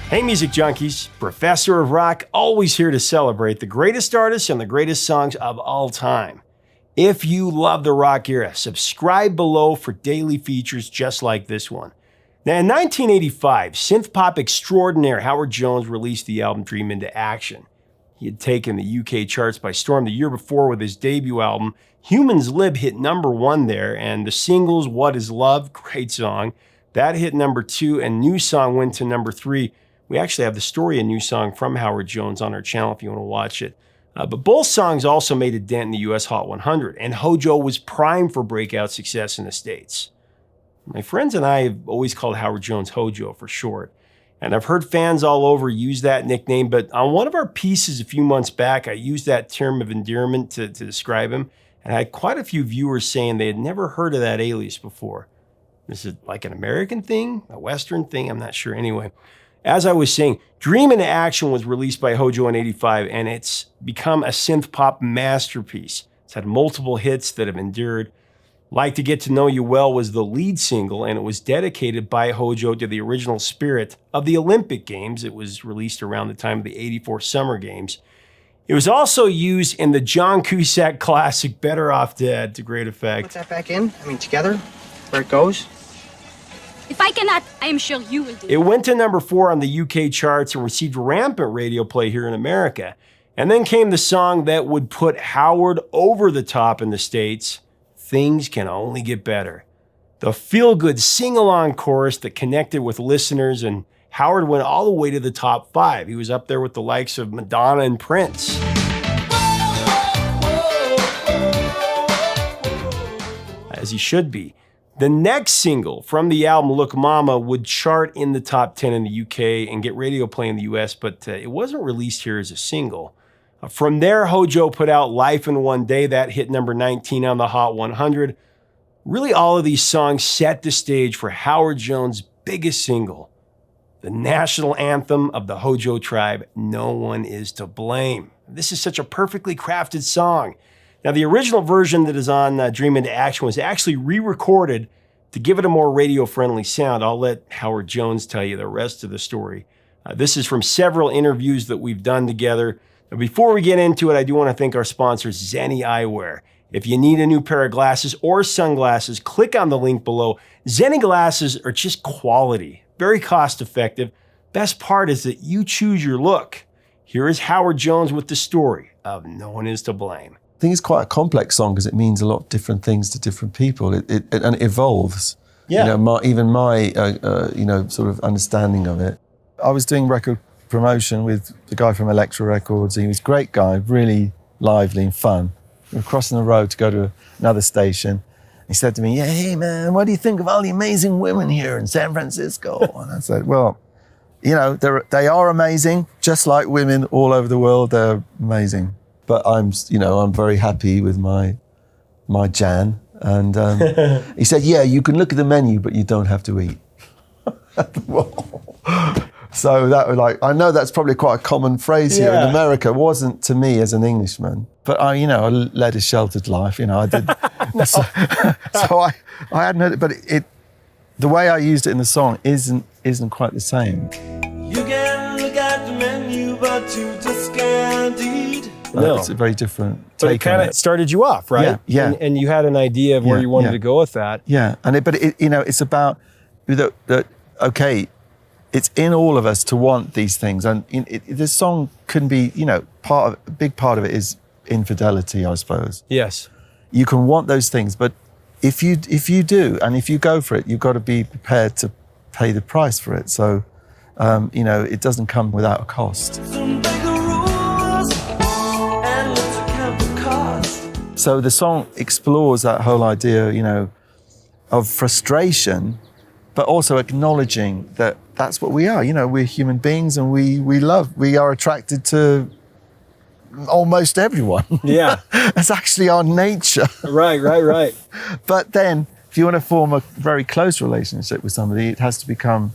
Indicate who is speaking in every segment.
Speaker 1: Hey music junkies, Professor of Rock, always here to celebrate the greatest artists and the greatest songs of all time. If you love the rock era, subscribe below for daily features just like this one. Now in 1985, synth pop extraordinaire Howard Jones released the album Dream into Action. He had taken the UK charts by storm the year before with his debut album. Humans Live hit #1 there, and the singles What Is Love, great song, that hit #2, and New Song went to #3. We actually have the story of New Song from Howard Jones on our channel if you want to watch it. But both songs also made a dent in the US Hot 100, and Hojo was primed for breakout success in the States. My friends and I have always called Howard Jones Hojo for short, and I've heard fans all over use that nickname, but on one of our pieces a few months back, I used that term of endearment to describe him, and I had quite a few viewers saying they had never heard of that alias before. Is it like an American thing, a Western thing? I'm not sure. Anyway, as I was saying, Dream into Action was released by Hojo in '85, and it's become a synth pop masterpiece. It's had multiple hits that have endured. Like to Get to Know You Well was the lead single, and it was dedicated by Hojo to the original spirit of the Olympic Games. It was released around the time of the '84 Summer Games. It was also used in the John Cusack classic Better Off Dead to great effect.
Speaker 2: Put that back in, together, where it goes.
Speaker 3: If I cannot, I am sure you will do.
Speaker 1: It went to #4 on the UK charts and received rampant radio play here in America. And then came the song that would put Howard over the top in the States, Things Can Only Get Better. The feel-good sing-along chorus that connected with listeners, and Howard went all the way to the top 5. He was up there with the likes of Madonna and Prince. As he should be. The next single from the album, Look Mama, would chart in the top 10 in the UK and get radio play in the US, but it wasn't released here as a single. From there, Hojo put out Life in One Day. That hit #19 on the Hot 100. Really, all of these songs set the stage for Howard Jones' biggest single, the national anthem of the Hojo tribe, No One Is to Blame. This is such a perfectly crafted song. Now, the original version that is on Dream into Action was actually re-recorded to give it a more radio-friendly sound. I'll let Howard Jones tell you the rest of the story. This is from several interviews that we've done together. Now, before we get into it, I do want to thank our sponsor, Zenni Eyewear. If you need a new pair of glasses or sunglasses, click on the link below. Zenni glasses are just quality, very cost-effective. Best part is that you choose your look. Here is Howard Jones with the story of No One Is to Blame.
Speaker 4: I think it's quite a complex song because it means a lot of different things to different people. And it evolves.
Speaker 1: Yeah.
Speaker 4: You know, my sort of understanding of it. I was doing record promotion with the guy from Elektra Records. He was a great guy, really lively and fun. We were crossing the road to go to another station. He said to me, "Yeah, hey man, what do you think of all the amazing women here in San Francisco?" And I said, "Well, you know, they are amazing, just like women all over the world. They're amazing." But I'm very happy with my Jan. And he said, "Yeah, you can look at the menu, but you don't have to eat." So that was like, I know that's probably quite a common phrase here in America. It wasn't to me as an Englishman, but I led a sheltered life. I did. so I hadn't heard it, but the way I used it in the song isn't quite the same.
Speaker 5: You can look at the menu, but you just can't eat.
Speaker 4: No. It's a very different
Speaker 1: But
Speaker 4: take
Speaker 1: it kind of started you off, right?
Speaker 4: Yeah.
Speaker 1: And you had an idea of where you wanted to go with that.
Speaker 4: Yeah, it's about okay, it's in all of us to want these things, and this song can be, a big part of it is infidelity, I suppose.
Speaker 1: Yes.
Speaker 4: You can want those things, but if you do, and if you go for it, you've got to be prepared to pay the price for it. So, it doesn't come without a cost. So the song explores that whole idea, of frustration, but also acknowledging that that's what we are. We're human beings, and we are attracted to almost everyone.
Speaker 1: Yeah.
Speaker 4: That's actually our nature.
Speaker 1: Right.
Speaker 4: But then if you want to form a very close relationship with somebody, it has to become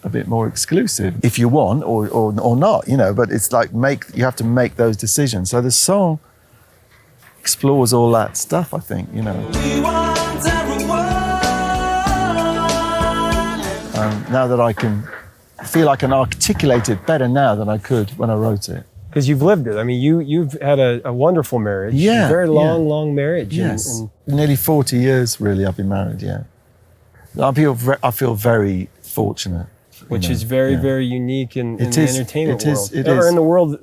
Speaker 4: a bit more exclusive if you want or not, but it's like you have to make those decisions. So the song explores all that stuff, I think, now that I can feel I can articulate it better now than I could when I wrote it.
Speaker 1: Because you've lived it. I mean, you've had a wonderful marriage.
Speaker 4: Yeah,
Speaker 1: A very long,
Speaker 4: yeah.
Speaker 1: long marriage.
Speaker 4: Yes. Nearly 40 years, really, I've been married, yeah. I feel very fortunate.
Speaker 1: Which is very, very unique in the entertainment world.
Speaker 4: It
Speaker 1: or
Speaker 4: is.
Speaker 1: in the world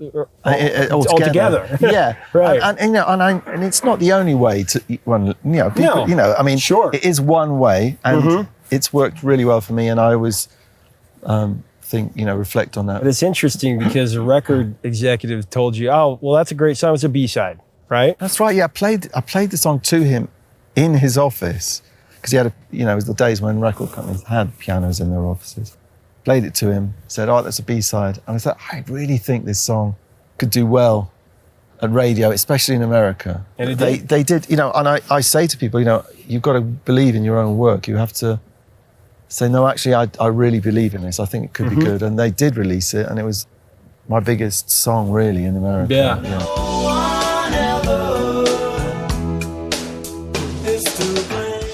Speaker 1: altogether.
Speaker 4: Yeah.
Speaker 1: Right.
Speaker 4: And it's not the only way to, people,
Speaker 1: No.
Speaker 4: I mean,
Speaker 1: Sure.
Speaker 4: it is one way, and it's worked really well for me, and I always reflect on that.
Speaker 1: But it's interesting because a record executive told you, oh, well, that's a great song. It's a B-side, right?
Speaker 4: That's right, yeah. I played the song to him in his office, because he had it was the days when record companies had pianos in their offices. Played it to him, said, oh, that's a B-side. And I said, I really think this song could do well at radio, especially in America.
Speaker 1: And it did.
Speaker 4: They did, and I say to people, you've got to believe in your own work. You have to say, no, actually, I really believe in this. I think it could be good. And they did release it, and it was my biggest song, really, in America.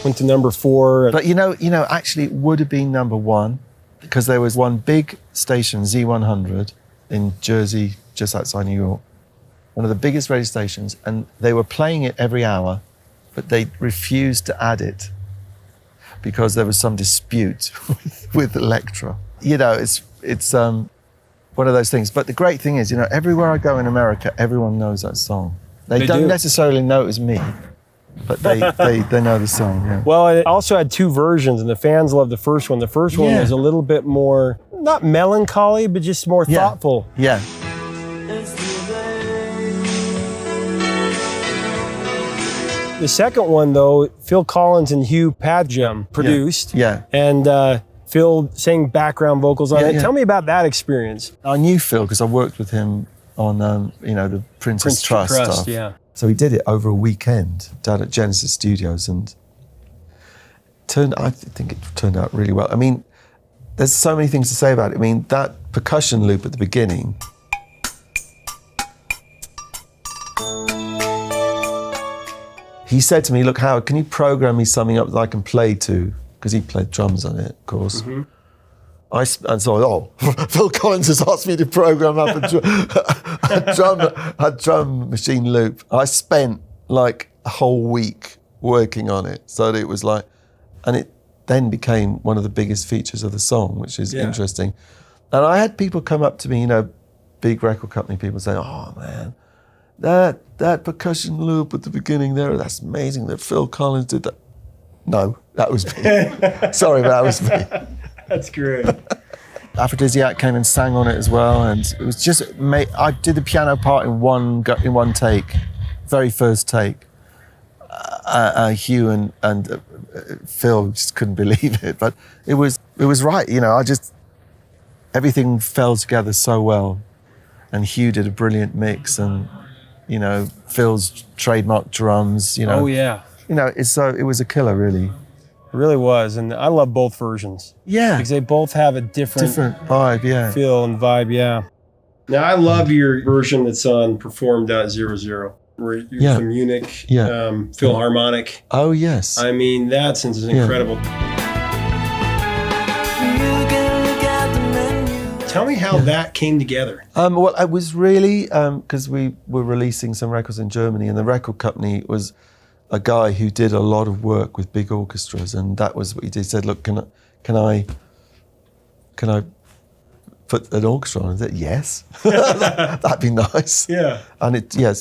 Speaker 1: Went to number 4.
Speaker 4: But, actually, it would have been number 1, because there was one big station, Z100, in Jersey, just outside New York, one of the biggest radio stations, and they were playing it every hour, but they refused to add it because there was some dispute with Elektra. It's one of those things. But the great thing is, everywhere I go in America, everyone knows that song. They don't necessarily know it was me, but they know the song, yeah.
Speaker 1: Well, it also had 2 versions, and the fans loved the first one. The first one was a little bit more, not melancholy, but just more thoughtful.
Speaker 4: Yeah.
Speaker 1: The second one, though, Phil Collins and Hugh Padgham produced.
Speaker 4: Yeah.
Speaker 1: And Phil sang background vocals on it.
Speaker 4: Yeah.
Speaker 1: Tell me about that experience.
Speaker 4: I knew Phil because I worked with him on, the Prince Trust stuff.
Speaker 1: Yeah.
Speaker 4: So he did it over a weekend down at Genesis Studios, and I think it turned out really well. I mean, there's so many things to say about it. I mean, that percussion loop at the beginning. He said to me, look, Howard, can you program me something up that I can play to? Because he played drums on it, of course. And so, Phil Collins has asked me to program up a drum machine loop. I spent like a whole week working on it. So that it was like, and it then became one of the biggest features of the song, which is interesting. And I had people come up to me, big record company people say, oh man, that percussion loop at the beginning there, that's amazing that Phil Collins did that. No, that was me. Sorry, but that was me.
Speaker 1: That's great.
Speaker 4: Aphrodisiac came and sang on it as well, and it was just I did the piano part in one take, very first take. Hugh and Phil just couldn't believe it, but it was right. Everything fell together so well, and Hugh did a brilliant mix, and Phil's trademark drums.
Speaker 1: Oh yeah.
Speaker 4: It was a killer, really.
Speaker 1: It really was, and I love both versions.
Speaker 4: Yeah.
Speaker 1: Because they both have a different
Speaker 4: vibe, yeah.
Speaker 1: Feel and vibe, yeah. Now, I love your version that's on Perform.00, where you're from Munich, Philharmonic.
Speaker 4: Oh, yes.
Speaker 1: I mean, that is incredible. Tell me how that came together.
Speaker 4: Well, it was really, because we were releasing some records in Germany, and the record company was a guy who did a lot of work with big orchestras, and that was what he did. He said, look, can I put an orchestra on? I said, yes. That'd be nice.
Speaker 1: Yeah.
Speaker 4: And it's a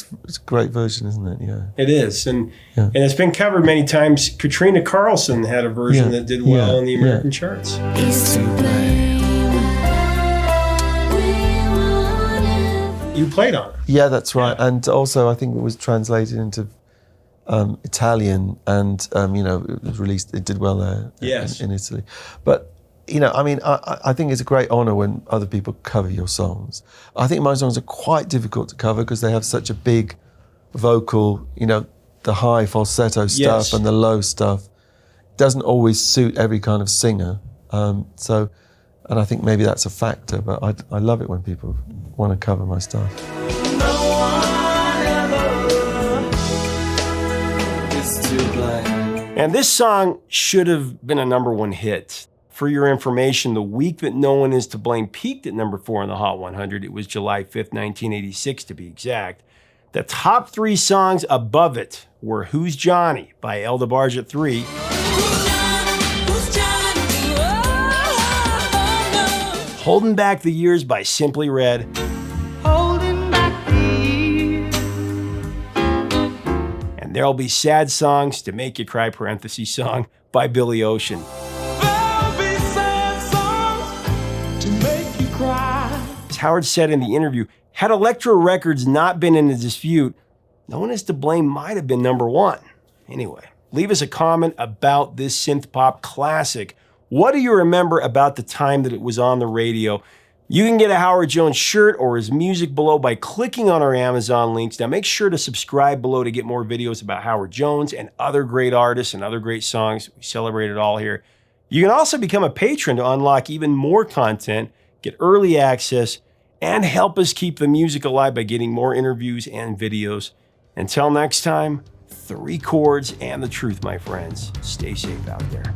Speaker 4: great version, isn't it? Yeah.
Speaker 1: It is. And it's been covered many times. Katrina Carlson had a version that did well in the American charts. You played on it.
Speaker 4: Yeah, that's right. Yeah. And also I think it was translated into Italian, and it was released. It did well there in Italy. But I think it's a great honour when other people cover your songs. I think my songs are quite difficult to cover because they have such a big vocal. The high falsetto stuff and the low stuff doesn't always suit every kind of singer. And I think maybe that's a factor. But I love it when people want to cover my stuff. And
Speaker 1: this song should have been a #1 hit. For your information, the week that No One Is to Blame peaked at number 4 on the Hot 100, it was July 5th, 1986 to be exact. The top 3 songs above it were Who's Johnny by El DeBarge at 3. Holding Back the Years by Simply Red. And There'll Be Sad Songs to Make You Cry parentheses song by Billy Ocean. As Howard said in the interview, had Elektra Records not been in a dispute, No One Is to Blame might have been number 1. Anyway, leave us a comment about this synth pop classic. What do you remember about the time that it was on the radio? You can get a Howard Jones shirt or his music below by clicking on our Amazon links. Now make sure to subscribe below to get more videos about Howard Jones and other great artists and other great songs. We celebrate it all here. You can also become a patron to unlock even more content, get early access, and help us keep the music alive by getting more interviews and videos. Until next time, 3 chords and the truth, my friends. Stay safe out there.